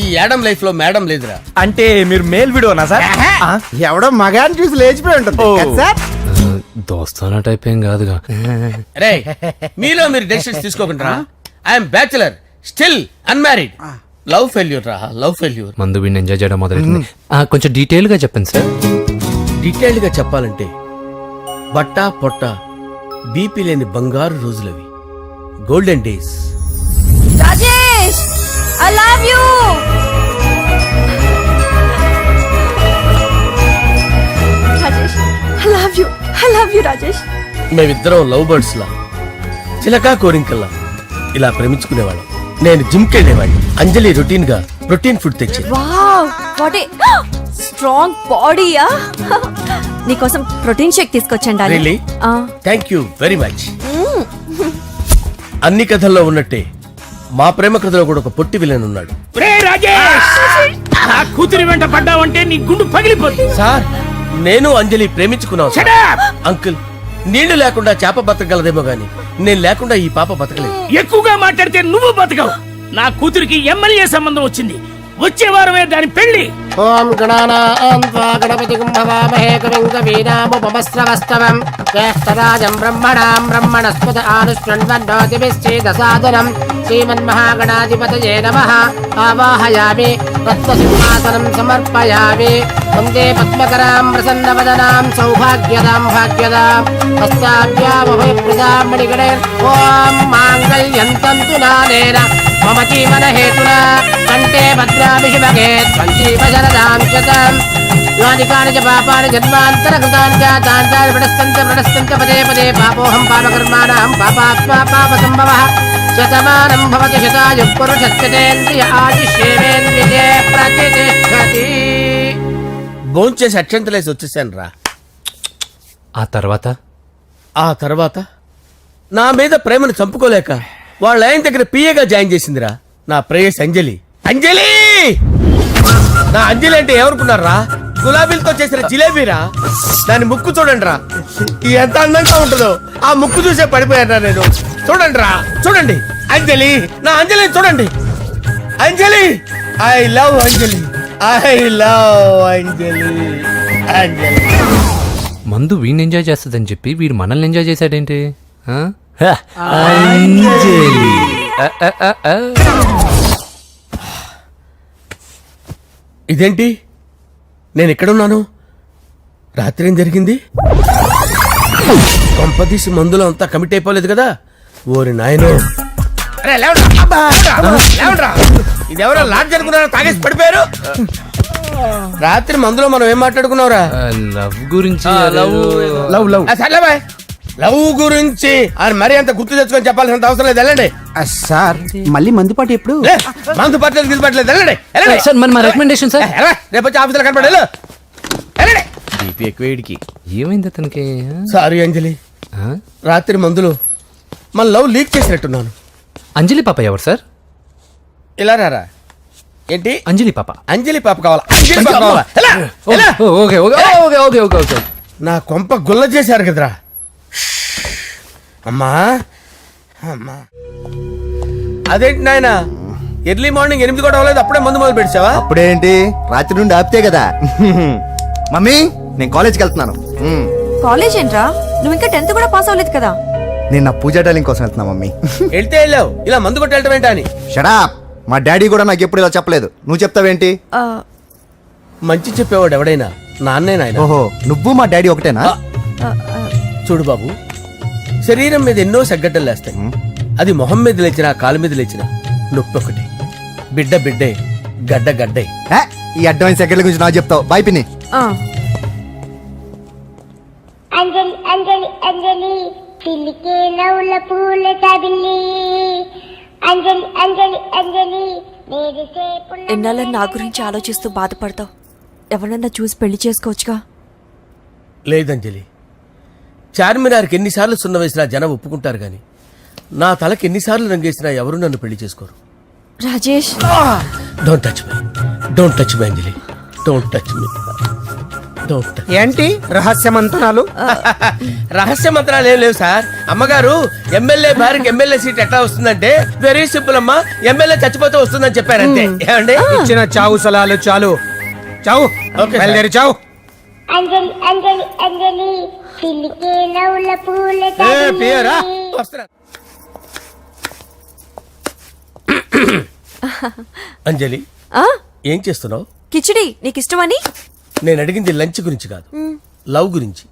ఈ Adam life లో madam లేదురా. అంటే మీరు మేల్ వీడియోనా సార్? ఎవడో మగాన్ని చూసి లేచిపోయి ఉంటుంది కదా సార్. దోస్తానా టైప్ ఏం కాదుగా. రే మీలో మీరు డెసిషన్స్ తీసుకోకుండా I'm bachelor still unmarried. Love failure రా, లవ్ ఫెయిల్యూర్. మందు వీడిని ఎంజాయ్ చేయడం మొదలైంది. కొంచెం డీటెయిల్ గా చెప్పండి సార్. డీటెయిల్డ్ గా చెప్పాలంటే బట్టా పొట్ట బీపీ లేని బంగారు రోజులవి, golden days. Rajesh I love you. Rajesh I love you, I love you Rajesh. మేమిద్దరం లవ్ బర్డ్స్ లా, చిలకా కోరింకల్లా ఇలా ప్రేమించుకునేవాళ్ళం. నేను జిమ్ కెళ్ళేవాడిని, అంజలి రొటీన్ గా ప్రోటీన్ ఫుడ్ తెచ్చేది. వావ్ వాట్ ఏ స్ట్రాంగ్ బాడీయా. నీకోసం ప్రోటీన్ షేక్ తీసుకొచ్చండి. Really? Thank you very much. అన్ని కథల్లో ఉన్నట్టే మా ప్రేమ కథలో కూడా ఒక పొట్టి విలన్ ఉన్నాడు. కూతురి వెంట పడ్డావంటే నీ గుండు పగిలిపోతుంది. సార్ నేను అంజలి ప్రేమించుకున్నాను. అంకుల్ నీళ్లు లేకుండా చేప బతకగలదేమో గాని నేను లేకుండా ఈ పాప బతకలేదు. ఎక్కువగా మాట్లాడితే నువ్వు బతకవు. నా కూతురికి ఎమ్మెల్యే సంబంధం వచ్చింది, వచ్చే వారమే దాని పెళ్లి. ఓం గణపతి కుంభవామహే కవిం కవీనాముపమస్రవస్తవం జ్యేష్ఠరాజం బ్రహ్మణాం బ్రహ్మణస్పద ఆనుష్ణ్వన్నోతిభిశ్చేదసాదనం శ్రీమన్మహాగణాధిపతయే నమః. ఆవాహయామి తత్వసింహాసనం సమర్పయామి. వందే పద్మకరాం ప్రసన్నవదనాం సౌభాగ్యదాం భాగ్యదాం హస్తాభ్యామభయప్రదాం మణిగణైర్. ఓం మాంగళ్యం తంతు నానేన మమ జీవన హేతునా కంటే భద్రామి శుభగే సంజీవ శరదాం శతం. యానికాని చ పాపాని జన్మాంతరకృతాని తాని ప్రణస్తంత పదే పదే పాపోహం పాపకర్మాణం పాపాత్మా పాప సంభవః. శతమానం భవతి శతాయుః పురుషస్యేంద్రియ ఆయుష్యేంద్రియే ప్రతిష్టతి. భోంచేసి అక్షంతలేసి వచ్చేసాను రా. ఆ తర్వాత నా మీద ప్రేమను చంపుకోలేక వాళ్ళ ఆయన దగ్గర పిఏగా జాయిన్ చేసిందిరా నా ప్రేయస్ అంజలి. అంజలి నా అంజలి అంటే ఎవరుకున్నారా? గులాబీలతో చేసిన జిలేబీరా. దాని ముక్కు చూడండి రా, ఎంత అందంగా ఉంటుందో. ఆ ముక్కు చూసే పడిపోయారా నేను. చూడండి రా, చూడండి అంజలి, నా అంజలిని చూడండి. Anjali I love Anjali, I love Anjali. Anjali మందు వీడిని ఎంజాయ్ చేస్తుందని చెప్పి వీడు మనల్ని ఎంజాయ్ చేశాడేంటి? ఇదేంటి నేను ఎక్కడున్నాను? రాత్రి ఏం జరిగింది? కొంపదీసి మందులో అంతా కమిట్ అయిపోలేదు కదా? ఓరి నాయనో, ఇదెవరో లాడ్జ్ అనుకున్నారో తాగేసి పడిపోయారు. రాత్రి మందులో మనం ఏం మాట్లాడుకున్నావురా? లవ్ గురించి. లవ్ గురించి అని మరీ అంత గుర్తు తెచ్చుకొని చెప్పాల్సినంత అవసరం లేదు. వెళ్ళండి సార్ మళ్ళీ మందుపాటి ఎప్పుడు? మందు పట్టలేదు తీసుపట్టలేదు. వెళ్ళండి సార్ మరి మా రికమెండేషన్ సార్. రేపు వచ్చి ఆఫీసులో కనపడి బీపీ ఎక్కువేడికి. ఏమైంది అతనికి? సారీ అంజలి, రాత్రి మందులో మన లవ్ లీక్ చేసినట్టున్నాను. అంజలి పాప ఎవరు సార్? ఇలా రారా. ఏంటి అంజలి పాప? అంజలి పాప కావాలా? అంజలి పాప కావాలా? Okay okay okay okay okay okay. నా కొంప గుల్ల చేశారు కదరా. అమ్మా అమ్మా, అదేంటి నాయన ఎర్లీ మార్నింగ్ 8 కూడా అవ్వలేదు, అప్పుడే మందు మొదలు పెట్టావా? అప్పుడేంటి, రాత్రి నుండి ఆపితే కదా. మమ్మీ నేను కాలేజ్కి వెళ్తున్నాను. కాలేజ్ ఏంట్రా, నువ్వు ఇంకా 10th కూడా పాస్ అవ్వలేదు కదా. నేను నా పూజా టాలింగ్ కోసం వెళ్తున్నా మమ్మీ. వెళ్తే వెళ్ళావు, ఇలా మందు కొట్టి వెళ్ళటం ఏంటా అని. షడాప్, మా డాడీ కూడా నాకు ఎప్పుడు ఇలా చెప్పలేదు, నువ్వు చెప్తావేంటి? మంచి చెప్పేవాడు ఎవడైనా నాన్నే నాయన. ఓహో, నువ్వు మా డాడీ ఒకటేనా? చూడు బాబు, శరీరం మీద ఎన్నో సగ్గడ్డలు లేస్తాయి. అది మొహం మీద లేచినా కాలు మీద లేచినా నొప్పి ఒకటి. బిడ్డ బిడ్డే, గడ్డ గడ్డే. ఈ అడ్వాన్స్ సెకండ్ల గురించి నాకు చెప్తావు. బాయ్ పిన్ని. అంజలి అంజలి అంజలి పిల్లికే నవ్వుల పూల చబిల్లి. అంజలి అంజలి అంజలి ఎన్నాళ్ళ నా గురించి ఆలోచిస్తూ బాధపడతావు. ఎవరన్నా చూసి పెళ్లి చేసుకోవచ్చుగా. లేదంజలి, చార్మినార్కి ఎన్నిసార్లు సున్న వేసినా జనం ఒప్పుకుంటారు గాని నా తలకి ఎన్నిసార్లు రంగేసినా ఎవరు నన్ను పెళ్లి చేసుకోరు. Rajesh don't touch me, don't touch me Anjali, don't touch me. Don't ఏంటి రహస్య మంతనాలు? రహస్య మంత్రాలు ఏం లేవు సార్. అమ్మగారు ఎమ్మెల్యే భార్యకి ఎమ్మెల్యే సీట్ ఎట్లా వస్తుందంటే వెరీ సింపుల్ అమ్మా, ఎమ్మెల్యే చచ్చిపోతే వస్తుందని చెప్పారంతే. ఏమండి? ఇచ్చిన చావు సలాలు చాలు. చావు ఓకే సార్. బయలుదేరి చావు. అంజలి అంజలి అంజలి చిలికే నవ్వుల పూల పియరా? తబిల్లి వస్తున్నా. అంజలి ఆ, ఏం చేస్తున్నావు? కిచిడి నీకు ఇష్టమని. నేను అడిగింది లంచ్ గురించి కాదు, లవ్ గురించి.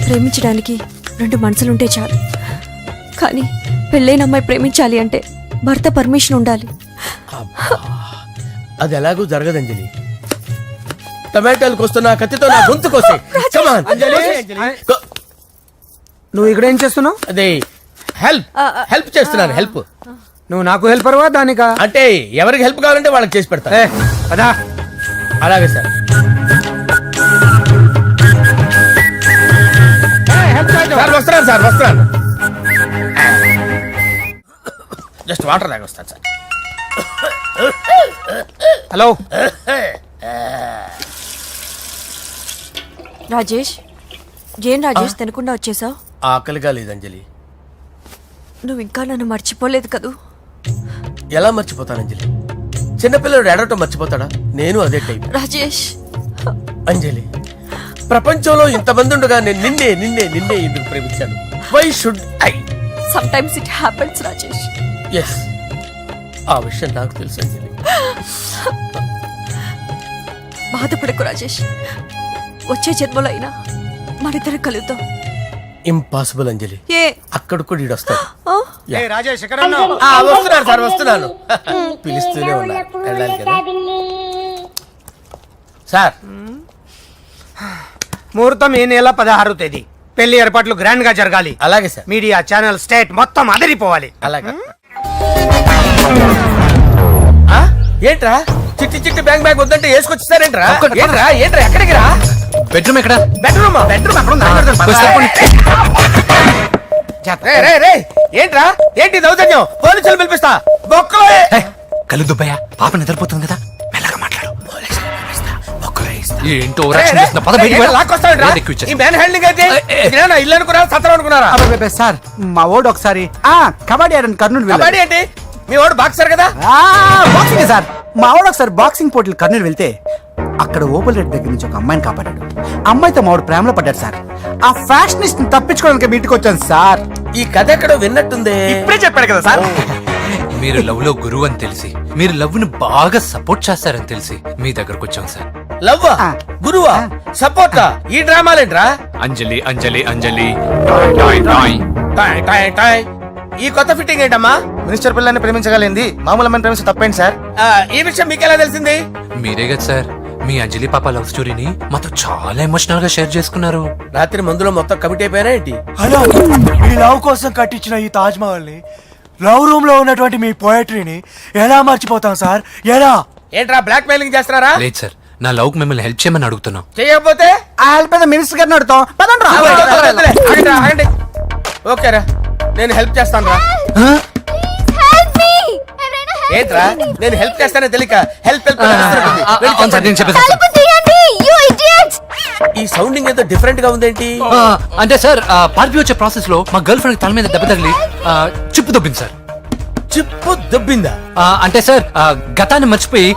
ప్రేమించడానికి రెండు మనసులుంటే చాలు, కానీ పెళ్ళైన అమ్మాయి ప్రేమించాలి అంటే భర్త పర్మిషన్ ఉండాలి. అది ఎలాగూ జరగదు అంజలి. టమాటాలు కోస్తున్నా కత్తితో నా గొంతు కోసే. Come on. Go. నువ్వు ఇక్కడ ఏం చేస్తున్నావు? అదే హెల్ప్ చేస్తున్నాను. హెల్ప్ నువ్వు నాకు హెల్పర్వా దానికా? అంటే ఎవరికి హెల్ప్ కావాలంటే వాళ్ళకి చేసి పెడతా. పదా. అలాగే సార్. సార్ వస్తున్నాను సార్, వస్తున్నాను. జస్ట్ వాటర్ తాగి వస్తాను సార్. హలో రాజేష్, ఏం రాజేష్ తినకుండా వచ్చేసావు? ఆకలిగా లేదు అంజలి. నువ్వు ఇంకా నన్ను మర్చిపోలేదు కదూ? ఎలా మర్చిపోతాను అంజలి? చిన్నపిల్లడు ఏడవటం మర్చిపోతాడా? నేను అదే టైప్. రాజేష్, అంజలి, ప్రపంచంలో ఇంతమంది ఉండగా నేను నిన్నే నిన్నే నిన్నే ఎందుకు ప్రేమించాను? Why should I? Sometimes it happens Rajesh. Yes, ఆ విషయం నాకు తెలుసు అంజలి. బాధపడకు రాజేష్, వచ్చే జన్మలో అయినా మనిద్దరం కలుద్దాం. ఇంపాసిబుల్ అంజలి. ఏ అక్కడ కూడా ఈడు వస్తాడు. ఆ? ఏ రాజేష్ ఎక్కడ ఉన్నావు? వస్తున్నాను సార్, వస్తున్నాను. పిలుస్తూనే ఉన్నారు, వెళ్ళాలి కదా సార్. ముహూర్తం ఈ నెల 16వ తేదీ. పెళ్లి ఏర్పాట్లు గ్రాండ్ గా జరగాలి. అలాగే సార్. మీడియా ఛానల్ స్టేట్ మొత్తం అదిరిపోవాలి. అలాగే. ఆ? ఏంట్రా చిట్టి చిట్టి బ్యాంక్ బ్యాగ్ వద్దంటే వేసుకొచ్చేసారేంట్రా? ఏంట్రా ఏంట్రా ఎక్కడికి రా? బెడ్రూమ్ ఎక్కడ? బెడ్రూమ్ బెడ్రూమ్ అక్కడ ఉంది. రే రే రే, ఏంట్రా ఏంటి దౌర్జన్యం? పోలీసులు పిలిపిస్తా. బొక్కలో కళ్ళు దుబ్బయ్యా, పాప నిద్రపోతుంది కదా, మెల్లగా మాట్లాడు. ఏంటో రే, రే, లాక్కొస్తావేంట్రా? ఈ మ్యాన్ హ్యాండింగ్ అయితే ఇదేనా ఇల్లు అనుకున్నారా, సత్రం అనుకున్నారా? సార్ మా ఓడు ఒకసారి కబడ్డీ ఆడని కర్నూలు కబడ్డీ ఏంటి? మీ వాడు బాక్సర్ కదా? Boxing sir. మా వాడు ఒకసారి బాక్సింగ్ పోటీలు కర్నూలు వెళ్తే అక్కడ ఓపెల్ రెడ్డి దగ్గర నుంచి ఒక అమ్మాయిని కాపాడాడు. అమ్మాయితో మా వాడు ప్రేమలో పడ్డాడు సార్. ఆ ఫ్యాషనిస్ట్ తప్పించుకోవడానికి మీ ఇంటికి వచ్చాను సార్. ఈ కథ ఎక్కడో విన్నట్టుంది. ఇప్పుడే చెప్పాడు కదా సార్. మీరు లవ్ లో గురువు అని తెలిసి, మీరు లవ్ ను బాగా సపోర్ట్ చేస్తారని తెలిసి మీ దగ్గరకు వచ్చాం సార్. లవ్వా, గురువా, సపోర్టా? ఈ డ్రామాలేంట్రా? అంజలి అంజలి అంజలి టాయ్ టాయ్. టాయ్ టాయ్ టాయ్. ఈ కొత్త ఫిట్టింగ్ ఏంటమ్మా? మినిస్టర్ పిల్లని ప్రేమించగలిగింది మామూలు అమ్మని ప్రేమించి తప్పేంటి సార్? ఈ విషయం మీకెలా తెలిసింది? మీరే కదా సార్ మీ అంజలి పాప లవ్ స్టోరీని మాతో చాలా ఎమోషనల్ గా షేర్ చేసుకున్నారు. రాత్రి మందులో మొత్తం కమిటీ అయిపోయారా ఏంటి? హలో, మీ లవ్ కోసం కట్టించిన ఈ తాజ్ మహల్ ని, లవ్ రూమ్ లో ఉన్నటువంటి మీ పోయట్రీని ఎలా మర్చిపోతాం సార్? ఎలా? ఏంట్రా బ్లాక్ మెయిలింగ్ చేస్తున్నారా? లేదు సార్, నా లవ్ కు మిమ్మల్ని హెల్ప్ చేయమని అడుగుతున్నాం. చేయకపోతే ఆ హెల్ప్ అయితే మినిస్టర్ గారిని అడుగుతాం. పదండి రా. ఆగండి, ఆగండి. ఓకేరా, నేను హెల్ప్ చేస్తాను రా. ఏంట్రా నేను హెల్ప్ చేస్తానే తెలియక హెల్ప్ హెల్ప్ అవును సార్, నేను చెప్పేసాను సార్. ఈ సౌండింగ్ ఏదో డిఫరెంట్ గా ఉందేంటి? అంటే సార్ పార్టీ వచ్చే ప్రాసెస్ లో మా గర్ల్ ఫ్రెండ్ తల మీద దెబ్బ తగిలి చిప్పు దొబ్బింది సార్. చిప్పు దొబ్బిందా? అంటే సార్ గతాన్ని మర్చిపోయి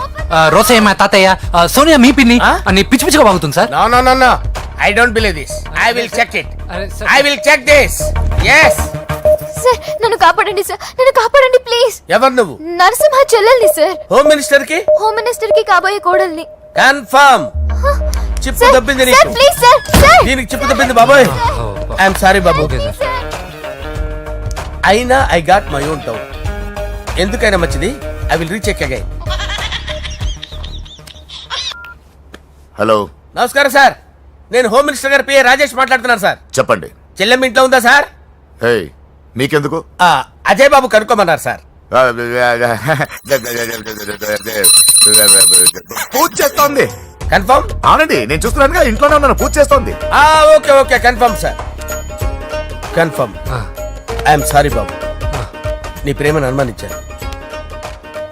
రోసయ్య మా తాతయ్య, సోనియా మీ పిన్ని అని పిచ్చి పిచ్చిగా వాగుతుంది sir. No no no no, I don't believe this. I will check it. అరే sir. I will check this. yes. Sir నన్ను కాపాడండి సార్, నన్ను కాపాడండి ప్లీజ్. ఎవరు నువ్వు? నరసింహ చెల్లెల్ని సార్, హోమ్ మినిస్టర్ కి హోమ్ మినిస్టర్ కి కాబోయే కోడల్ని. కన్ఫర్మ్ చిప్పు సార్, దొబ్బింది సార్ నీకు. Please sir, sir. దీనికి చిప్పు దొబ్బింది బాబోయ్. ఐఎమ్ సారీ బాబు. Okay sir. అయినా I got my own doubt. ఎందుకైనా మంచిది, I will recheck again. Hello, నమస్కారం సార్, నేను హోమ్ మినిస్టర్ గారి పిఏ రాజేష్ మాట్లాడుతున్నాను సార్. చెప్పండి. చెల్లెమ్మ ఇంట్లో ఉందా సార్? హే, మీకెందుకు? అజయ్ బాబు కనుక్కోమన్నారు సార్. పూజ చేస్తోంది. కన్ఫర్మ్? అవునండి, నేను చూస్తున్నానుగా, ఇంట్లోనే ఉన్నాను, పూజ చేస్తోంది. Okay okay, confirm sir, confirm. I'm sorry బాబు, నీ ప్రేమను అనుమానించాను.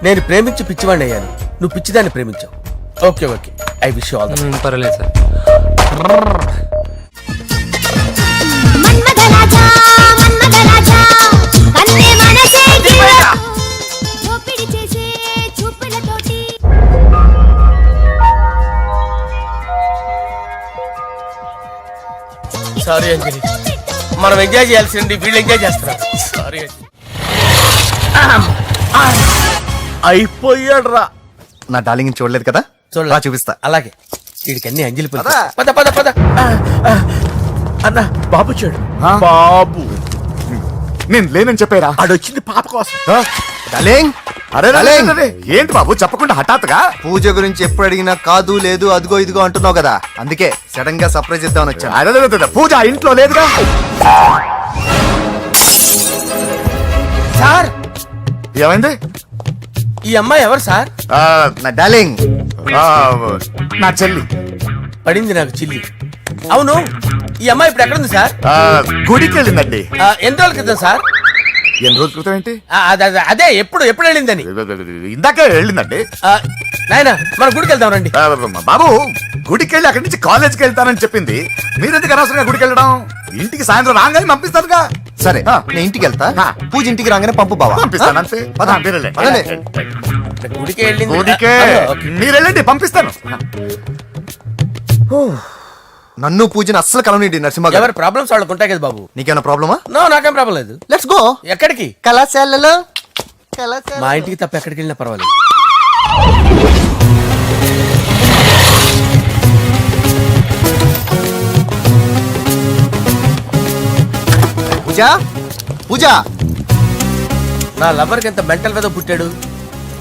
నేను ప్రేమించి పిచ్చివాడిని అయ్యాను, నువ్వు పిచ్చిదాన్ని ప్రేమించావు. Okay okay, I wish all the పర్వాలేదు సార్. మన్మథరాజా మన్మథరాజా కన్నే మనసే దోపిడి చేసే చూపులతోటి సారీ అంజలి, మనం ఎంజాయ్ చేయాల్సింది వీళ్ళు ఎంజాయ్ చేస్తున్నారు. సారీ అయిపోయాడు రా. నా డార్లింగ్ చూడలేదు కదా, రా చూపిస్తా. అలాగే వీడికి అన్ని అంజలి పద పద. పద పద పద. అన్న బాబు చూడు బాబు, నేను లేనని చెప్పారా? ఆడొచ్చింది పాప కోసం. డార్లింగ్, అరే రే, రే, డార్లింగ్. రే, రే. ఏంటి బాబు చెప్పకుండా హఠాత్తుగా? పూజ గురించి ఎప్పుడు అడిగినా కాదు లేదు అదిగో ఇదిగో అంటున్నావు కదా, అందుకే సడన్ గా సర్ప్రైజ్ ఇద్దామని వచ్చాను. అరే, రే, రే, రే, పూజ ఆ ఇంట్లో లేదుగా. సార్ ఏమైంది? ఈ అమ్మాయి ఎవరు సార్? ఆ, నా డార్లింగ్, ఆ, నా చెల్లి. పడింది నాకు చిల్లి. అవును, ఈ అమ్మాయి ఇప్పుడు ఎక్కడుంది సార్? ఆ, గుడికి వెళ్ళిందండి. ఎన్ని రోజుల క్రితం సార్? ఎన్ని రోజుల క్రితం ఏంటి? అదే ఎప్పుడు ఎప్పుడు వెళ్ళిందని. ఇందాకే వెళ్ళిందండి. నాయన మన గుడికి వెళ్దాం రండి. ఆ, బాబు గుడికి వెళ్ళి అక్కడి నుంచి కాలేజ్కి వెళ్తానని చెప్పింది. మీరెందుకు అనవసరంగా గుడికి వెళ్ళడం? ఇంటికి సాయంత్రం రాగానే పంపిస్తారుగా. సరే ఆ. నేను ఇంటికి వెళ్తా, ఆ. పూజ ఇంటికి రాగానే పంపు బావా. పంపిస్తాను అంతే. పద. మీరు వెళ్ళండి. పదండి. గుడికి వెళ్ళింది. గుడికే ఓకే. మీరు వెళ్ళండి, పంపిస్తాను. నన్ను పూజను అస్సలు కలవనిండి నరసింహ గారు. ఎవరి ప్రాబ్లమ్స్ వాళ్ళకు ఉంటాయి కదా బాబు. నీకేమైనా ప్రాబ్లమా? నో, నాకేం ప్రాబ్లం లేదు. Let's go. ఎక్కడికి? కళాశాలలో మా ఇంటికి తప్ప ఎక్కడికి వెళ్ళినా పర్వాలేదు. పూజ, పూజ. నా లవర్కి ఎంత మెంటల్ మీద పుట్టాడు.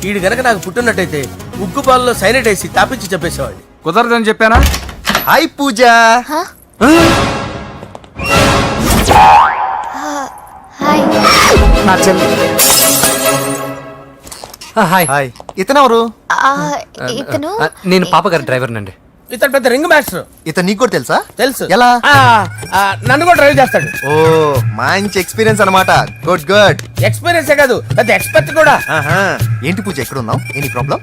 వీడు గనక నాకు పుట్టినట్టయితే ఉగ్గు పాలలో సైనట్ వేసి తాపించి చెప్పేసేవాడిని. కుదరదని చెప్పానా? హాయ్ పూజ. హాయ్ నా చెల్లి. హాయ్. హాయ్. ఇతనెవరు? ఇతను నేను పాప గారి డ్రైవర్ నండి. ఇతను పెద్ద రింగ్ మాస్టర్. ఇతను నీకు కూడా తెలుసా? తెలుసు. ఎలా? నన్ను కూడా డ్రైవ్ చేస్తాడు. ఓ మంచి ఎక్స్పీరియన్స్ అన్నమాట. Good good. ఎక్స్పీరియన్సే కాదు, పెద్ద ఎక్స్పర్ట్ కూడా. ఏంటి పూజ ఎక్కడ ఉన్నావు? Any problem?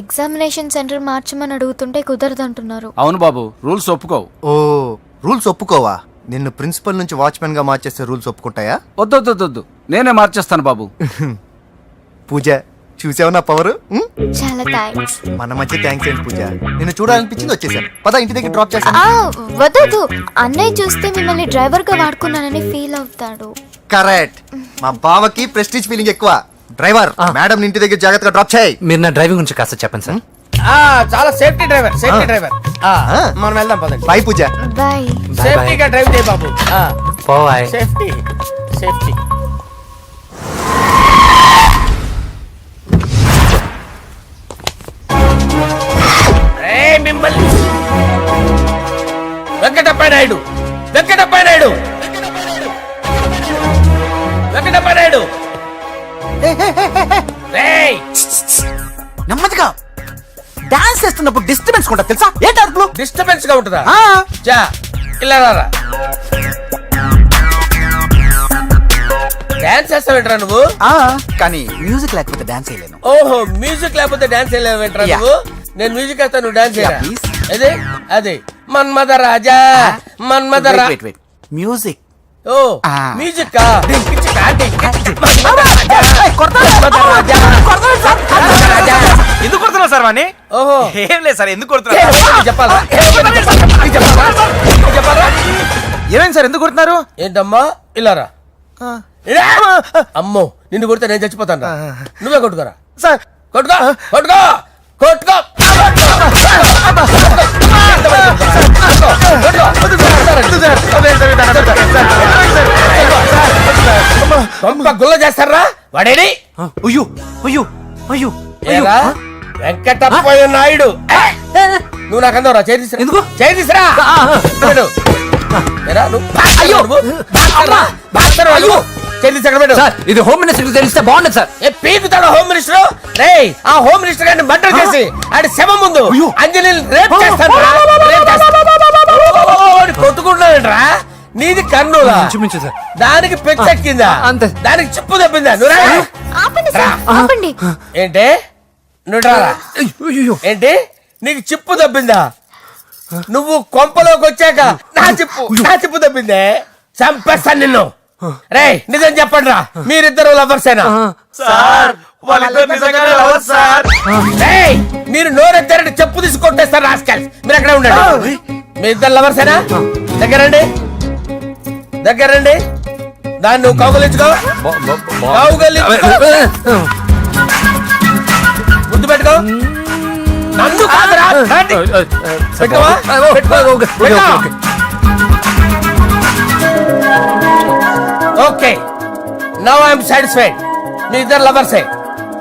ఎగ్జామినేషన్ సెంటర్ మార్చమని అడుగుతుంటే కుదరదంటున్నారు. అవును బాబు, రూల్స్ ఒప్పుకోవు. ఓ రూల్స్ ఒప్పుకోవా? నిన్ను ప్రిన్సిపల్ నుంచి వాచ్మెన్ గా మార్చేస్తే రూల్స్ ఒప్పుకుంటాయా? వద్దు, నేనే మార్చేస్తాను బాబు. పూజ చూసావు నా పవర్? చాలా థ్యాంక్స్. మన మధ్య థ్యాంక్స్ ఏంటి పూజ, నిన్ను చూడాలనిపించింది వచ్చేసాను. పద ఇంటి దగ్గర డ్రాప్ చేస్తాను. వద్దు, అన్నయ్య చూస్తే మిమ్మల్ని డ్రైవర్ గా వాడుకున్నానని ఫీల్ అవుతాడు. కరెక్ట్. మా బావకి ప్రెస్టీజ్ ఫీలింగ్ ఎక్కువ. డ్రైవర్ మేడం ఇంటి దగ్గర జాగ్రత్తగా డ్రాప్ చేయి. మీరు నా డ్రైవింగ్ గురించి కాస్త చెప్పండి సార్. చాలా సేఫ్టీ డ్రైవర్. మనం వెళ్దాం పదండి. బాయ్ పూజ. బాయ్. సేఫ్టీగా డ్రైవ్ చేయి బాబు. బాయ్. Safety safety. మిమ్మల్ని వెంకటప్ప నాయుడు, వెంకటప్ప నాయుడు, వెంకటప్ప నాయుడు. రేయ్, నెమ్మదిగా డాన్స్ చేస్తున్నప్పుడు డిస్టర్బెన్స్ కూడా తెలుసా? ఏంటి అరుపులు? డిస్టర్బెన్స్ గా ఉంటుందా? చా ఇలా రారా. డాన్స్ చేస్తావేంట్రా నువ్వు? కానీ మ్యూజిక్ లేకపోతే డాన్స్ చేయలేను. ఓహో, మ్యూజిక్ లేకపోతే డాన్స్ వేయలేవేంట్రా Yeah. నువ్వు? నేను మ్యూజిక్ వేస్తా, నువ్వు డాన్స్ చేయరా? Yeah, please. అదే అదే మన్మథ రాజా, మన్మథ రా. మ్యూజిక్. ఓ మ్యూజిక్ కా? పిచ్చి కాంటి. మన్మథ రాజా, మన్మథ రాజా, మన్మథ రాజా. ఎందుకు కొడుతున్నావు సార్ వాణ్ణి? ఓహో, ఏం లేదు సార్, ఎందుకు ఏ, కొడుతున్నారు? చెప్పాలా? చెప్పాలా? ఏమైంది సార్, ఎందుకు కొడుతున్నారు? ఏంటమ్మా ఇలా రా. ఇలా. అమ్మో, నిన్ను కొడితే నేను చచ్చిపోతాను రా. నువ్వే కొట్టుకోరా. సార్ కొట్టుకో కొట్టుకో కొట్టుకో. గుల్ల చేస్తారా వాడేడి? అయ్యో అయ్యో అయ్యో ఏరా వెంకటప్పయ్య నాయుడు, నువ్వు నాకు అందరా చేయి తీసురా. ఎందుకు? చేయి తీసురా. ఏరా నువ్వు అయ్యో సార్ ఇది హోమ్ మినిస్టర్ తెలిస్తే బాగుండదు సార్. పీకుతాడు హోమ్ మినిస్టర్. రే ఆ హోమ్ మినిస్టర్ గారిని మర్డర్ చేసి ఆడి శవం ముందు అంజలి రేప్ చేస్తాను. కొట్టుకుంటున్నాడంట్రా. నీది కన్నులా? చూపించు సార్. దానికి పెచ్చెక్కిందా? అంతే. దానికి చిప్పు తప్పిందా? నువ్వు రా. ఆపండి సార్, ఆపండి. ఏంటి నువ్వు రారా? ఏంటి నీకు చిప్పు దబ్బిందా? నువ్వు కొంపలోకి వచ్చాక నా చిప్పు దబ్బిందే. చంపేస్తాను నిన్ను. రే నిజం చెప్పండి రా, మీరిద్దరు లవర్సేనా? సార్ వాళ్ళిద్దరు నిజంగానే లవర్స్ సార్. రేయ్, మీరు నోరెత్తారంటే చెప్పు తీసి కొట్టేస్తారు రాస్కల్స్. మీరు అక్కడే ఉండండి. మీ ఇద్దరు లవర్సేనా? దగ్గరండి, దగ్గరండి. దాన్ని నువ్వు కౌగలించుకో, కౌగలించుకో. ముద్దు పెట్టుకో. నన్ను కాదురా, దాన్ని. పెట్టుకోవా? పెట్టుకో. Okay, now I'm satisfied. మీ ఇద్దరు లవర్సే,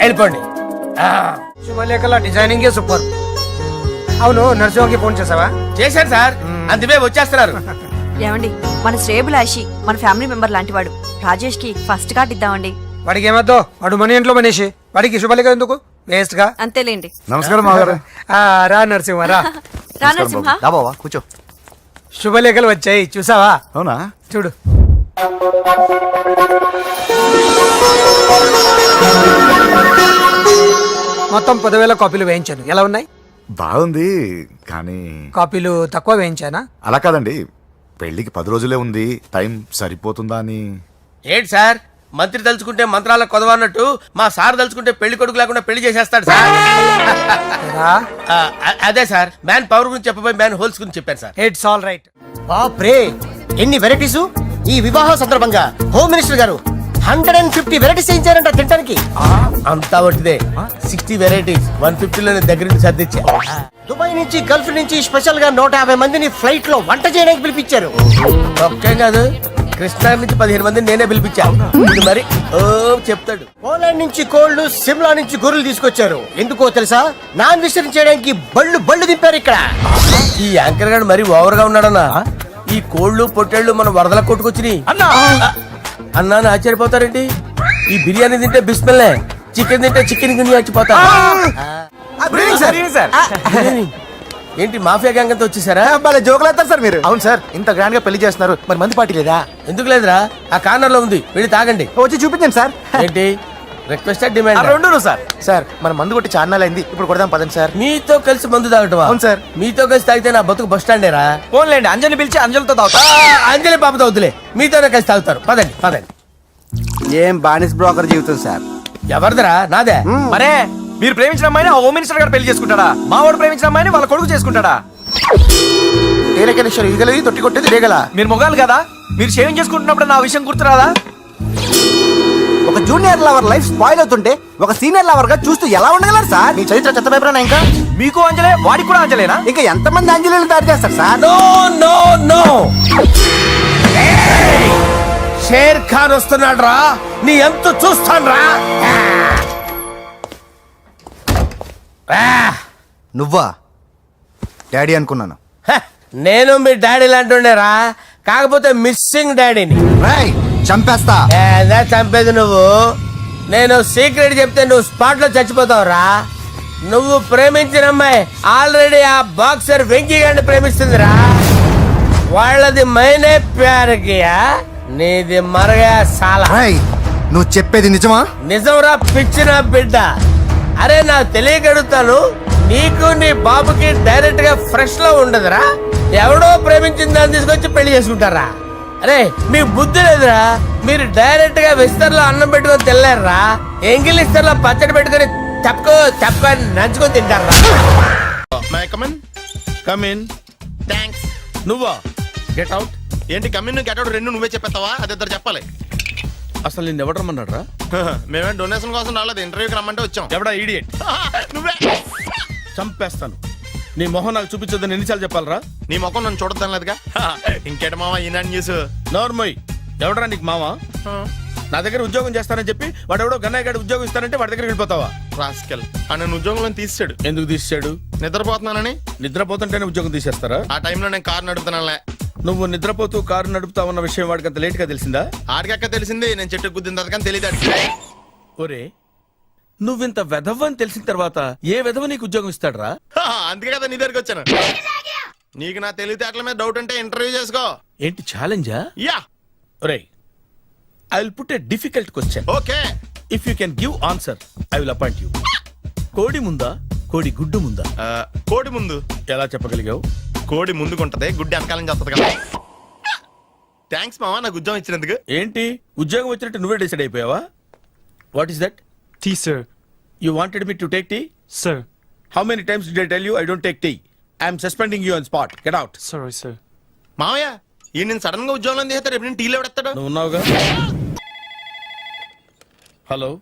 వెళ్ళిపోండి. శుభలేఖల డిజైనింగ్ సూపర్. అవును, నర్సింహకి ఫోన్ చేసావా? చేశాను సార్, అందుకే వచ్చేస్తున్నారు. ఏమండి, మన శ్రేయబులాషి మన ఫ్యామిలీ మెంబర్ లాంటి వాడు. రాజేష్ కి ఫస్ట్ కార్డ్ ఇద్దామండి. వాడికి ఏమద్దో, వాడు మన ఇంట్లో మనిషి. వాడికి శుభలేఖ ఎందుకు? వేస్ట్ గా. అంతేలేండి. నమస్కారం మామగారు. రా నరసింహ రా. రా నరసింహ. బాబా కూర్చో. శుభలేఖలు వచ్చాయి, చూసావా? అవునా? చూడు. మొత్తం 10,000 కాపీలు వేయించాను. ఎలా ఉన్నాయి? బాగుంది, కానీ కాపీలు తక్కువ వేయించానా? అలా కాదండి, పెళ్లికి 10 రోజులే ఉంది, టైం సరిపోతుందా అని. ఏంటి సార్, మంత్రి తలుచుకుంటే మంత్రాలకు కొదవన్నట్టు మా సార్ తలుచుకుంటే పెళ్లి కొడుకు లేకుండా పెళ్లి చేసేస్తాడు సార్. అదే సార్, మ్యాన్ పవర్ గురించి చెప్పబోయి మ్యాన్ హోల్స్ గురించి చెప్పాను సార్. It's all right. బాప్రే, ఎన్ని వెరైటీస్! ఈ వివాహ సందర్భంగా హోమ్ మినిస్టర్ గారు 150 వెరైటీస్ చేయించారంట తినడానికి. అంతా ఒకటిదే, 60 వెరైటీస్ 150లోనే దగ్గర నుంచి సర్దిచ్చా. దుబాయ్ నుంచి గల్ఫ్ నుంచి స్పెషల్ గా 150 మందిని ఫ్లైట్ లో వంట చేయడానికి పిలిపించారు. ఒక్కేం కాదు, కృష్ణా నుంచి 15 మందిని నేనే పిలిపించాను. ఇది మరి ఓ చెప్తాడు. పోలాండ్ నుంచి కోళ్లు, సిమ్లా నుంచి గొర్రెలు తీసుకొచ్చారు. ఎందుకో తెలుసా? నాన్ వెజిటేరియన్ చేయడానికి బళ్ళు దింపారు ఇక్కడ. ఈ యాంకర్ గారు మరి ఓవర్ గా ఉన్నాడన్నా. ఈ కోళ్లు పొట్టేళ్లు మన వరదల కొట్టుకొచ్చినాయి అన్నా అని ఆశ్చర్యపోతారేంటి? ఈ బిర్యానీ తింటే బిస్మిల్లే, చికెన్ తింటే చికెన్ గిన్నె చచ్చిపోతా. ఏంటి మాఫియా గ్యాంగ్ అంతా వచ్చేసారా? జోకులు వేస్తారు సార్ మీరు. అవును సార్, ఇంత గ్రాండ్ గా పెళ్లి చేస్తున్నారు, మరి మంది పార్టీ లేదా? ఎందుకు లేదురా, ఆ కార్నర్ లో ఉంది, వెళ్ళి తాగండి. వచ్చి చూపించండి సార్. ఏంటి రిక్వెస్ట్ డిమాండ్? రెండు సార్. సార్ మన మందు కొట్టి చాన్నాలు అయింది, ఇప్పుడు కొడదాం పదండి సార్. మీతో కలిసి మందు తాగటమా? అవును సార్. మీతో కలిసి తాగితే నా బతుకు బస్ స్టాండేరా? ఫోన్లేండి, అంజలి పిలిచి అంజలితో తాగుతా. అంజలి పాపతో వద్దులే, మీతోనే కలిసి తాగుతారు. పదండి పదండి. ఏం బానిస్ బ్రోకర్ జీవితం సార్. ఎవరిదిరా? నాదే. మరే మీరు ప్రేమించిన అమ్మాయిని ఆ హోమ్ మినిస్టర్ గారు పెళ్లి చేసుకుంటాడా? మావాడు ప్రేమించిన అమ్మాయిని వాళ్ళ కొడుకు చేసుకుంటాడా? ఈగలది తొట్టి కొట్టేది రేగల. మీరు మొగాలు కదా, మీరు షేవింగ్ చేసుకుంటున్నప్పుడు నా విషయం గుర్తురాదా? ఒక జూనియర్ లవర్ లైఫ్ స్పాయిల్ అవుతుంటే ఒక సీనియర్ లవర్ గా చూస్తూ ఎలా ఉండగలరు సార్? మీ చరిత్ర చెత్త పేపర్. ఇంకా మీకు అంజలే, వాడికి కూడా అంజలేనా? ఇంకా ఎంతమంది అంజలీలు తయారు చేస్తారు sir? No no no, Sher Khan వస్తున్నాడు రా, నీ ఎంత చూస్తాను రా. నువ్వా? డాడీ అనుకున్నాను. నేను మీ డాడీ లాంటి రా, కాకపోతే మిస్సింగ్ డాడీని. చంపేస్తా. చంపేది నువ్వు. నేను సీక్రెట్ చెప్తే నువ్వు స్పాట్ లో చచ్చిపోతావు రా. నువ్వు ప్రేమించిన అమ్మాయి ఆల్రెడీ ఆ బాక్సర్ వెంకీ గారిని ప్రేమిస్తుందిరా. వాళ్ళది మైనే ప్యార్ కియా, నీది మరగా సాలా. నువ్వు చెప్పేది నిజమా? నిజంరా పిచ్చిన బిడ్డ. అరే నాకు తెలియగడుగుతాను, నీకు నీ బాబుకి డైరెక్ట్ గా ఫ్రెష్ లో ఉండదురా. ఎవడో ప్రేమించిన దాన్ని తీసుకొచ్చి పెళ్లి చేసుకుంటారా? అరే మీ బుద్ధి లేదురా. మీరు డైరెక్ట్ గా విస్తర్లో అన్నం పెట్టుకొని తినలేరురా. ఎంగిల్ ఇస్తర్లో పచ్చడి పెట్టుకొని తప్పుకో నంచుకొని తింటారా. నువ్వా? Get out. ఏంటి కమిన్ గెట్ అవుట్ రెండు నువ్వే చెప్పేస్తావా? అది ఇద్దరు చెప్పాలి. అసలు నేను ఎవడు రమ్మన్నాడు రా? మేమే డొనేషన్ కోసం రాలేదు, ఇంటర్వ్యూకి రమ్మంటే వచ్చాం. ఎవడా ఈడియట్? నువ్వే. చంపేస్తాను. నీ మొహం నాకు చూపించొద్దని ఎన్నిసార్లు చెప్పాలరా? నీ ముఖం నన్ను చూడద్దనలేదుగా. ఇంకేట మామ ఈనాడు న్యూస్. నోర్మోయ్, ఎవడరా నీకు మావా? నా దగ్గర ఉద్యోగం చేస్తానని చెప్పి వాడు ఎవడో గన్నయ్య గారి ఉద్యోగం ఇస్తానంటే వాడి దగ్గర వెళ్ళిపోతావా? రాస్కెల్, ఆ నన్ను ఉద్యోగంలో తీసాడు. ఎందుకు తీసాడు? నిద్రపోతున్నానని. నిద్రపోతుంటేనే ఉద్యోగం తీసేస్తారా? ఆ టైంలో నేను కారు నడుపుతున్నానులే. నువ్వు నిద్రపోతూ కారు నడుపుతావన్న విషయం వాడికి అంత లేట్ గా తెలిసిందా? ఆడికక్క తెలిసింది, నేను చెట్టు గుద్దిన తర్వాత కానీ తెలియదు. ఒరే, నువ్వింత వెధవని తెలిసిన తర్వాత ఏ వెధవ నీకు ఉద్యోగం ఇస్తాడరా? అందుకే కదా నీ దగ్గరికి వచ్చాను. నీకు నా తెలివితేటల మీద డౌట్ అంటే ఇంటర్వ్యూ చేసుకో. ఏంటి ఛాలెంజా? యా. ఒరే, I will put a difficult question. Okay. If you can give answer I will appoint you. కోడి ముందా కోడి గుడ్డు ముందా? కోడి ముందు. ఎలా చెప్పగలిగావు? కోడి ముందుకుంటది, గుడ్డి వెనకాలని చేస్తుంది కదా. థ్యాంక్స్ మావా నాకు ఉద్యోగం ఇచ్చినందుకు. ఏంటి ఉద్యోగం వచ్చినట్టు నువ్వే డిసైడ్ అయిపోయావా? What is that? Tea sir. You wanted me to take tea? Sir. How many times did I tell you I don't take tea? I'm suspending you on spot. Get out. Sorry sir. మావయ్య ఈ నేను sudden గా ఉద్యోగంలో తీస్తాడు, రేపు నేను టీలో పెడతాడు. నువ్వు ఉన్నావుగా. Hello,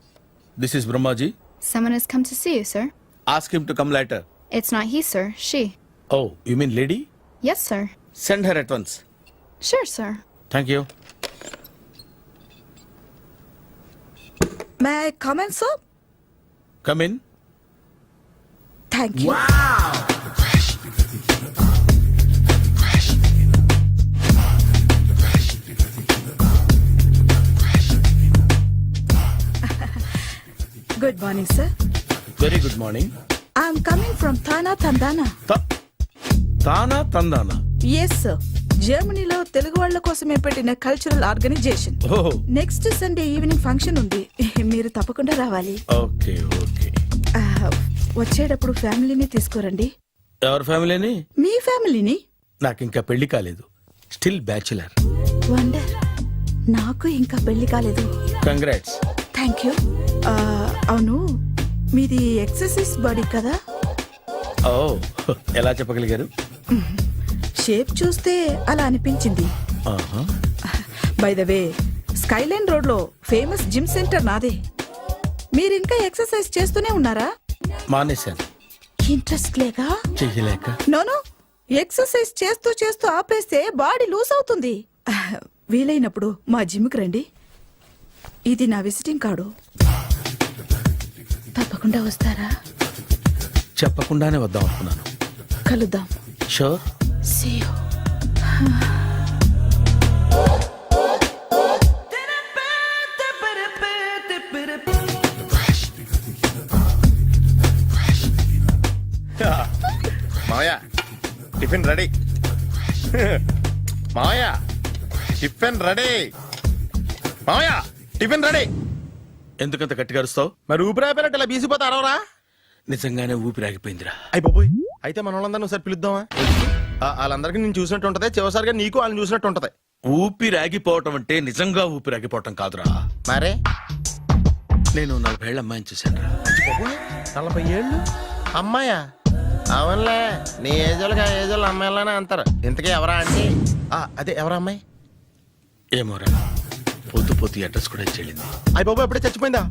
this is Brahmaji. Someone has come to see you, sir. Ask him to come later. It's not he, sir. She. Oh you mean lady? Yes, sir. Send her at once. Sure, sir. Thank you. May I come in sir? Come in. Thank you. Good morning sir. Very good morning. I'm coming from థానా తందానా. తానా తందానా? Yes sir, జర్మనీలో తెలుగు వాళ్ళ కోసమే పెట్టిన cultural organisation. ఓహో, next Sunday evening function ఉంది, మీరు తప్పకుండా రావాలి. Okay okay. వచ్చేటప్పుడు ఫ్యామిలీని తీసుకురండి. ఎవరి ఫ్యామిలీని? మీ ఫ్యామిలీని. నాకు ఇంకా పెళ్లి కాలేదు, స్టిల్ బ్యాచులర్. వండర్, నాకు ఇంకా పెళ్లి కాలేదు. కంగ్రాట్స్. Thank you. అవును, మీది ఎక్సర్సైజ్ బాడీ కదా? ఓ, ఎలా చెప్పగలిగారు? షేప్ చూస్తే అలా అనిపించింది. By the way, Skyline road లో ఫేమస్ జిమ్ సెంటర్ నాదే. మీరు ఇంకా ఎక్సర్సైజ్ చేస్తూనే ఉన్నారా? మానేశాను, ఇంట్రెస్ట్ లేక? చెయ్యలేక. నోను, ఎక్సర్సైజ్ చేస్తూ చేస్తూ ఆపేస్తే బాడీ లూజ్ అవుతుంది. వీలైనప్పుడు మా జిమ్కి రండి. ఇది నా విజిటింగ్ కార్డు. తప్పకుండా వస్తారా? చెప్పకుండానే వద్దాం అనుకున్నాను. కలుద్దాం. షూర్. See you. మావయ్య టిఫిన్ రెడీ. మావయ్య టిఫిన్ రెడీ. మావయ్య టిఫిన్ రెడీ. ఎందుకంత గట్టిగా అరుస్తావు? మరి ఊపిరి అయిపోయినట్టు ఇలా బీసిపోతే అరవరా? నిజంగానే ఊపిరాగిపోయిందిరా. అయిపోయి అయితే మన వాళ్ళందరినీ ఒకసారి పిలుద్దామా? వాళ్ళందరికీ నేను చూసినట్టు ఉంటది, చివరిసారిగా నీకు వాళ్ళని చూసినట్టు ఉంటది. ఊపిరాగిపోవటం అంటే నిజంగా ఊపిరాగిపోవటం కాదురా. మరే నేను 40 ఏళ్ళ అమ్మాయిని చూశాను రా. 40 ఏళ్ళు అమ్మాయా? అవునులే, నీ ఏజోళ్ళకి ఆ ఏజోళ్ళు అమ్మాయిలానే అంటారు. ఇంతకీ ఎవరా అంటే? అదే ఎవరా అమ్మాయి? ఏమోరా, పొద్దు పొద్దు అడ్రస్ కూడా చెల్లింది. అయ్యి బాబు ఎప్పుడే చచ్చిపోయిందా?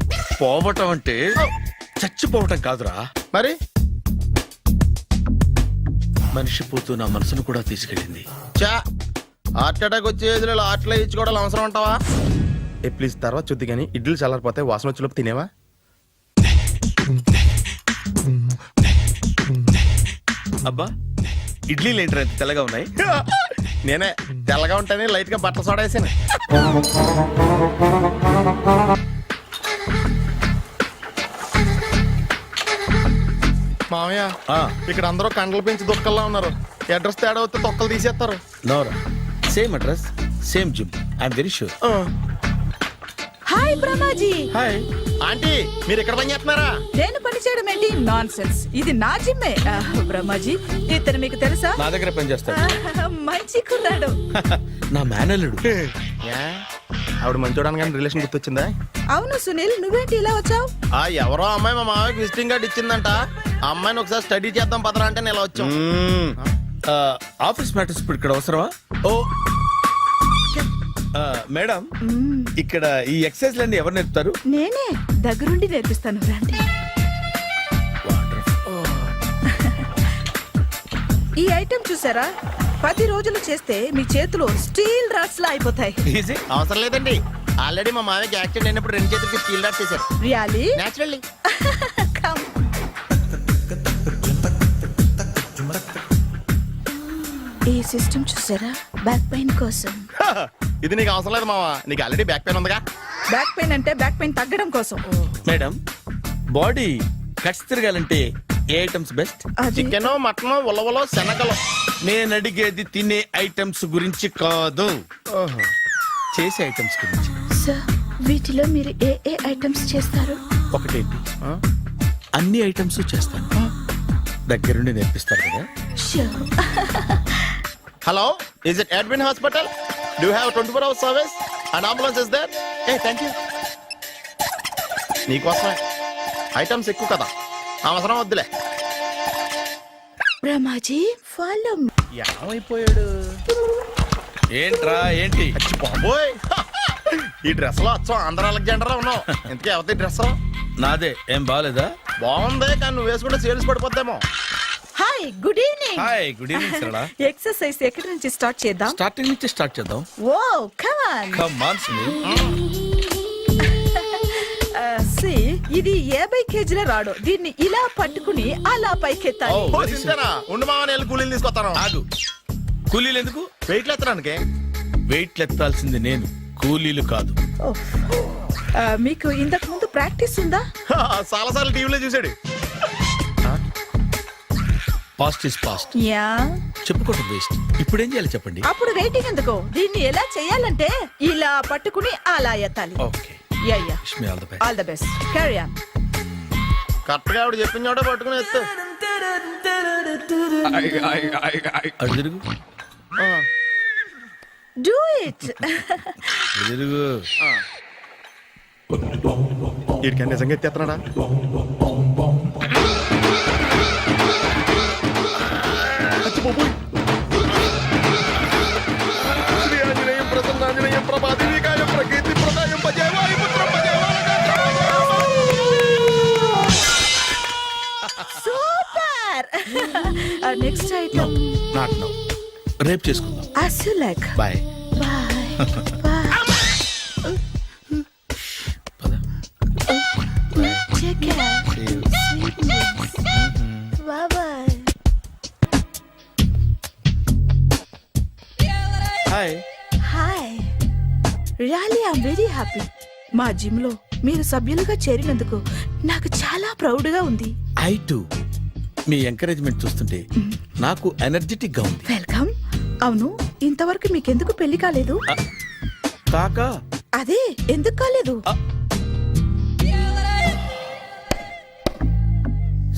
పోవటం అంటే చచ్చిపోవటం కాదురా, మరి మనిషి పోతూ నా మనసును కూడా తీసుకెళ్ళింది. చా, హార్ట్ అటాక్ వచ్చే ఏజ్లో ఆటలో ఇచ్చుకోవడం అవసరం అంటావా? ప్లీజ్ తర్వాత చూద్ది కానీ ఇడ్లీలు చల్లారిపోతే వాసన వచ్చేలోపు తినేవా? అబ్బా, ఇడ్లీ లేంటర్ ఎంత తెల్లగా ఉన్నాయి. నేనే తెల్లగా ఉంటానే లైట్ గా బట్టలు సోడా వేసాను. మామయ్య, ఇక్కడ అందరూ కండలు పెంచి దుక్కల్లా ఉన్నారు. అడ్రస్ తేడా వస్తే తొక్కలు తీసేస్తారు. Nora, same address, same gym. I'm very sure. Hi Brahmaji. Hi aunty, మీరు ఇక్కడ పని చేస్తున్నారా? నేను పని చేయడం ఏంటి? నాన్ సెన్స్, ఇది నా జిమ్మే. బ్రహ్మాజీ, ఇతను మీకు తెలుసా? నా దగ్గర పని చేస్తాడు. మంచి కుర్రాడు. నా మేనల్లుడు. ఆవిడ మంచోడానికి కానీ రిలేషన్ గుర్తొచ్చిందా? అవును సునీల్, నువ్వేంటి ఇలా వచ్చావు? ఎవరో అమ్మాయి మా మామయ్యకి విజిటింగ్ కార్డ్ ఇచ్చిందంట. ఆ అమ్మాయిని ఒకసారి స్టడీ చేద్దాం పదరా అంటే నేను ఇలా వచ్చాం. ఆఫీస్ మ్యాటర్స్ ఇప్పుడు ఇక్కడ అవసరమా? ఓ మేడం, ఇక్కడ ఈ ఎక్సర్సైజ్ ఎవరు నేర్పుతారు? నేనే దగ్గరుండి నేర్పిస్తాను, రండి. ఈ ఐటెం చూసారా? 10 రోజులు చేస్తే మీ చేతులు స్టీల్ రాట్స్ లా అయిపోతాయి. అవసరం లేదండి, ఆల్రెడీ మా మామయ్యకి యాక్సిడెంట్ అయినప్పుడు 2 చేతులకి స్టీల్ డాట్ చేశారు. రియల్లీ? నేచురల్లీ. ఈ సిస్టమ్ చూసారా? బ్యాక్ పెయిన్ కోసం. ఇది నీకు అవసరం లేదు మావా, నీకు ఆల్రెడీ బ్యాక్ పెయిన్ ఉందిగా. బ్యాక్ పెయిన్ అంటే బ్యాక్ పెయిన్ తగ్గడం కోసం. మేడం, బాడీ కట్స్ తిరగాలంటే ఏ ఐటమ్స్ బెస్ట్? చికెన్, మటన్, ఉలవలో, శనగలు. నేను అడిగేది తినే ఐటమ్స్ గురించి కాదు, చేసే ఐటమ్స్ గురించి. సార్, వీటిలో మీరు ఏ ఐటమ్స్ చేస్తారు? ఒకటేంటి, అన్ని ఐటమ్స్ చేస్తాను. దగ్గరుండి నేర్పిస్తారు కదా. Hello, is it admin hospital? Do have 24 hours service and ambulance is there? Ah thank you. నీకోసమే ఐటమ్స్ ఎక్కువ కదా, అవసరం వద్దులే. బ్రహ్మాజీ ఫాలో ఏమైపోయాడు ఏంట్రా ఏంటి? అచ్చి బాబోయ్, ఈ డ్రెస్ లో అచ్చం ఆంధ్ర అలెగ్జాండర్ ఉన్నావు. ఇంతకీ ఎవరి డ్రెస్? నాదే. ఏం బాగాలేదా? బాగుంది, కానీ నువ్వు వేసుకుంటే సేల్స్ పడిపోద్దేమో. Hi good evening. Hi, good evening Sarala. Exercise ఎక్కడి నుంచి స్టార్ట్ చేద్దాం? స్టార్టింగ్ నుంచి స్టార్ట్ చేద్దాం. Oh come on. Come on Sunil. See ఇది 50 కేజీల రాడు. దీన్ని ఇలా పట్టుకుని అలా పైకెత్తాలి. Oh. ఓ, సింతేనా? ఉండు మామ, నేను కూలీలు తీసుకొస్తాను. ఆగు. కూలీలు ఎందుకు? వెయిట్లు ఎత్తడానికి. వెయిట్ ఎత్తాల్సింది నేను, కూలీలు కాదు. ఓఫ్. మీకు ఇంతకు ముందు ప్రాక్టీస్ ఉందా? చాలా సార్లు టీవీలో చూసాడు. Past is past. యా. చెప్పుకోవటం వేస్ట్. ఇప్పుడు ఏం చేయాలి చెప్పండి. అప్పుడు వెయిటింగ్ ఎందుకు? దీన్ని ఎలా చేయాలంటే ఇలా పట్టుకుని అలా ఎత్తాలి. Okay, ya ya. Wish me all the best. All the best. Carry on. Correct గా ఆవిడ చెప్పిన చోట పట్టుకుని ఎత్తు. అటు తిరుగు, డూ ఇట్. అటు తిరుగు. వీడికి నిజంగా ఎత్తేస్తున్నాడా? అచ్చి బాబోయ్. శ్రీ ఆంజనేయం ప్రసన్నాంజనేయం ప్రభాదేవికాయం ప్రకీర్తి ప్రదాయం భజే వాయుపుత్రం భజే super. Next item. Not now, రేపు చేసుకుందాం. as you like. Bye. Bye. Bye. పద. Take care. See you. Sweet dreams. Bye bye. Hi. Hi. Really I'm very happy. మా జిమ్ లో మీరు సభ్యులుగా చేరినందుకు నాకు చాలా ప్రౌడ్ గా ఉంది. I to. మీ ఎంకరేజ్మెంట్ చూస్తుంటే నాకు ఎనర్జెటిక్ గా ఉంది. వెల్కమ్. అవును, ఇంతవరకు మీకెందుకు పెళ్లి కాలేదు? కాకా అదే ఎందుకు కాలేదు?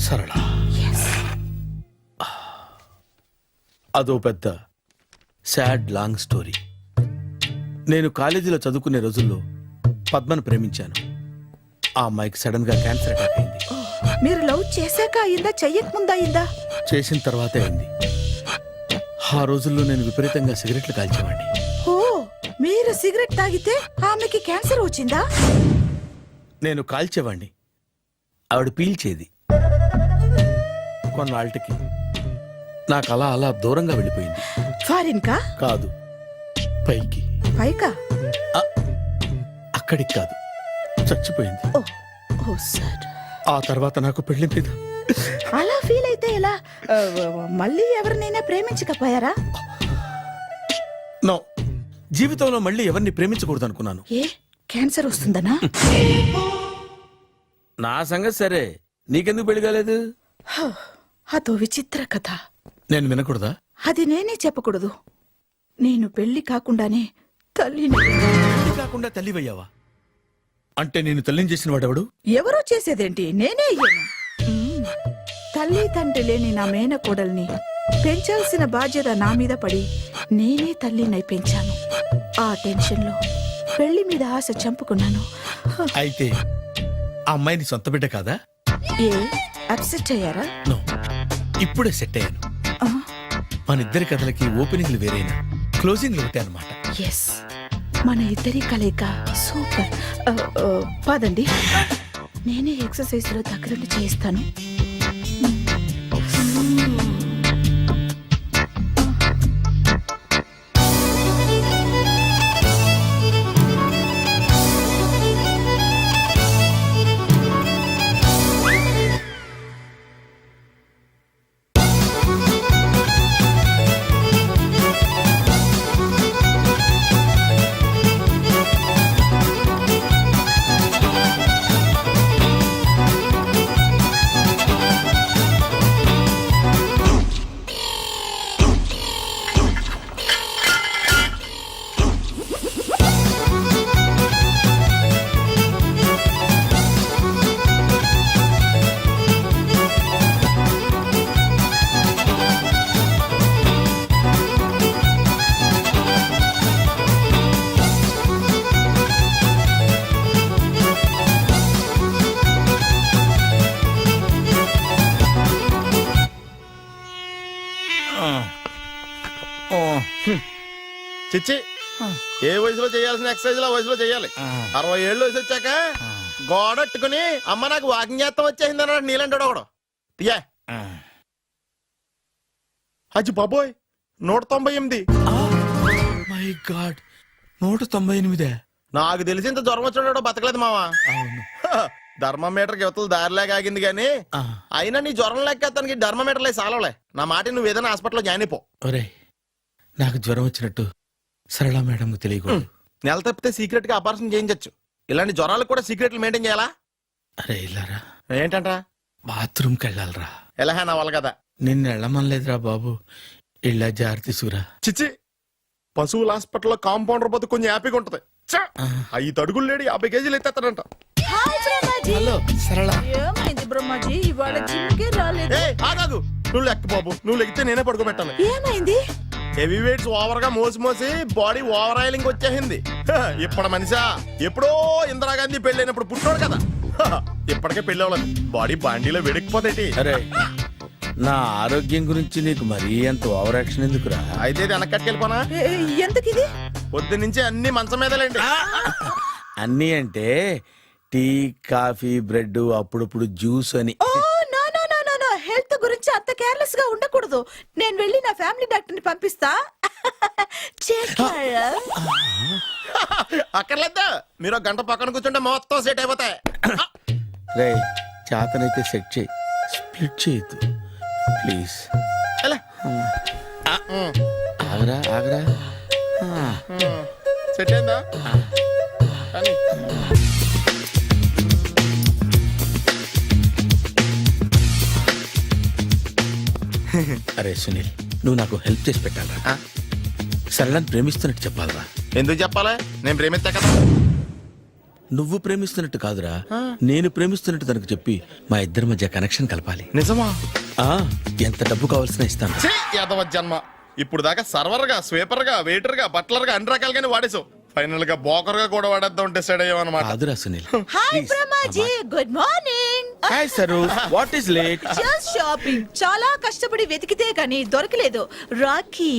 సరళ, అదో పెద్ద సాడ్ లాంగ్ స్టోరీ. నేను కాలేజీలో చదువుకునే రోజుల్లో పద్మను ప్రేమించాను. ఆ అమ్మాయికి సడన్ గా క్యాన్సర్ అటాక్ అయింది. మీరు లవ్ చేశాక అయిందా, చెయ్యక ముందా అయిందా? చేసిన తర్వాతే అయింది. ఆ రోజుల్లో నేను విపరీతంగా సిగరెట్లు కాల్చేవాడిని. ఓ, మీరు సిగరెట్ తాగితే ఆమెకి క్యాన్సర్ వచ్చిందా? నేను కాల్చేవాణ్ణి, ఆవిడ పీల్చేది. కొన్నాళ్ళకి నాకు అలా అలా దూరంగా వెళ్ళిపోయింది. ఫారిన్ కా? కాదు, పైకి. పైకా? అక్కడికి కాదు, చచ్చిపోయింది. ఓ ఓ సార్. ఆ తర్వాత నాకు పెళ్లి మీద అలా ఫీల్ అయితే ఎలా? మళ్ళీ ఎవరినైనా ప్రేమించకపోయారా? నో, జీవితంలో మళ్ళీ ఎవరిని ప్రేమించకూడదు అనుకున్నాను. ఏ, క్యాన్సర్ వస్తుందనా? నా సంగతి సరే, నీకెందుకు పెళ్లి కాలేదు? అదో విచిత్ర కథ. నేను వినకూడదా? అది నేనే చెప్పకూడదు. నేను పెళ్లి కాకుండానే తల్లిని. పెళ్లి కాకుండా తల్లివయ్యావా? అంటే నేను తల్లిని చేసిన వాడెవడు? ఎవరో చేసేదేంటి, నేనే అయ్యాను. తల్లి తండ్రి లేని నా మేనకోడల్ని పెంచాల్సిన బాధ్యత నా మీద పడి నేనే తల్లినై పెంచాను. ఆ టెన్షన్లో పెళ్లి మీద ఆశ చంపుకున్నాను. అయితే ఆ అమ్మాయిని సొంత బిడ్డ కాదా? ఏ, అప్సెట్ అయ్యారా? నో, ఇప్పుడే సెట్ అయ్యాను. ఆ, మన ఇద్దరి కథలకి ఓపెనింగ్లు వేరైనా క్లోజింగ్లు ఒకటే అనమాట. ఎస్, మన ఇద్దరి కలయిక సూపర్. పదండి, నేనే ఎక్సర్సైజ్ లో దగ్గరుండి చేయిస్తాను. చిచ్చి ఏ వయసులో చేయాల్సిన ఎక్సర్సైజ్ ఆ వయసులో చేయాలి 60 ఏళ్ళు వయసు వచ్చాక గోడట్టుకుని అమ్మ నాకు వాకింగ్ చేస్తాం వచ్చేసింది అన్నాడు నీలంటాడు ఒకడు తీయా అచ్చి బాబోయ్ 198. My God 198. నాకు తెలిసి ఇంత జ్వరం వచ్చాడో బతకలేదు మావా ధర్మమీటర్ యువతలు దారిలాగా ఆగింది గానీ అయినా నీ జ్వరం లెక్క తనకి ధర్మమీటర్లే సాలవలే నా మాట నువ్వు ఏదైనా హాస్పిటల్లో జాయిన్ అయిపో. ఒరే నాకు జ్వరం వచ్చినట్టు సరళ మేడం తెలియకూడదు. నెల తప్పితే సీక్రెట్ గా ఆపరేషన్ చేయించచ్చు. ఇలాంటి జ్వరాలకు కూడా సీక్రెట్లు మెయింటైన్ చేయాలా? అరే ఇల్లారా ఏంటంటరా? బాత్రూమ్కి వెళ్ళాలరా. ఎలా నా వాళ్ళ కదా నిన్ను వెళ్ళమనలేదురా బాబు. ఇళ్ళ జారి తీసుకురా. చిచ్చి పశువుల హాస్పిటల్లో కాంపౌండర్ బతు కొంచెం హ్యాపీగా ఉంటది. 5 అడుగులు లేడి 50 కేజీలు ఎత్తేస్తాడంట. హలో సరళ. ఏమైంది బ్రహ్మాజీ ఇవాళ జిమ్కే రాలేదు? ఆగాదు, నువ్వు లెక్క బాబు. నువ్వు లెక్కితే నేనే పడుకోబెట్టాను. ఏమైంది? హెవీ వెయిట్స్ ఓవర్ గా మోసి బాడీ ఓవర్ ఆయిలింగ్ వచ్చేసింది. ఇప్పుడు మనిషా ఎప్పుడో ఇందిరాగాంధీ పెళ్ళైనప్పుడు పుట్టినోడు కదా. ఇప్పటికే పెళ్ళి అవ్వలేదు, బాడీ బాండీలో వెడికిపోతేటి. అరే నా ఆరోగ్యం గురించి నీకు మరీ అంత ఓవర్ యాక్షన్ ఎందుకురా? అయితే ఇది వెనక్కట్టుకెళ్ళిపోనా? ఎందుకు ఇది? పొద్దు నుంచి అన్ని మంచం మీదలేండి. అన్నీ అంటే టీ కాఫీ బ్రెడ్ అప్పుడప్పుడు జ్యూస్ అని. Oh no no no no no, health గురించి అంత కేర్లెస్ గా ఉండకూడదు. నేను వెళ్ళి నా ఫ్యామిలీ డాక్టర్ ని పంపిస్తా. అక్కర్లేద్దా, మీరు 1 గంట పక్కన కూర్చుంటే మొత్తం సెట్ అయిపోతాయి. రే చేతనైతే సెట్ చేయి, స్ప్లిట్ చేయొద్దు ప్లీజ్. ఎలా? ఆగరా ఆగరా. సెట్ అయిందా? కానీ అరే సునీల్ నువ్వు నాకు హెల్ప్ చేసి పెట్టాలరా. సరళని ప్రేమిస్తున్నట్టు చెప్పాలరా. ఎందుకు చెప్పాలి? నేను ప్రేమిస్తా కదా. నువ్వు ప్రేమిస్తున్నట్టు కాదురా, నేను ప్రేమిస్తున్నట్టు తనకు చెప్పి మా ఇద్దరి మధ్య కనెక్షన్ కలపాలి. నిజమా? ఆ ఎంత డబ్బు కావాల్సిన ఇస్తాను. యాదవ జన్మ. ఇప్పుడు దాకా సర్వర్ గా, స్వీపర్ గా, వెయిటర్ గా, బట్లర్ గా అన్ని రకాలుగానే వాడేసావు. ఫైనల్ గా బోకర్ గా కూడా వాడేద్దాం డిసైడ్ అయ్యామన్నమాట. కాదురా Sunil. Hi Brahmaji, good morning. Hi sir, what is late? Just shopping. చాలా కష్టపడి వెతికితే కానీ దొరకలేదు. రాఖీ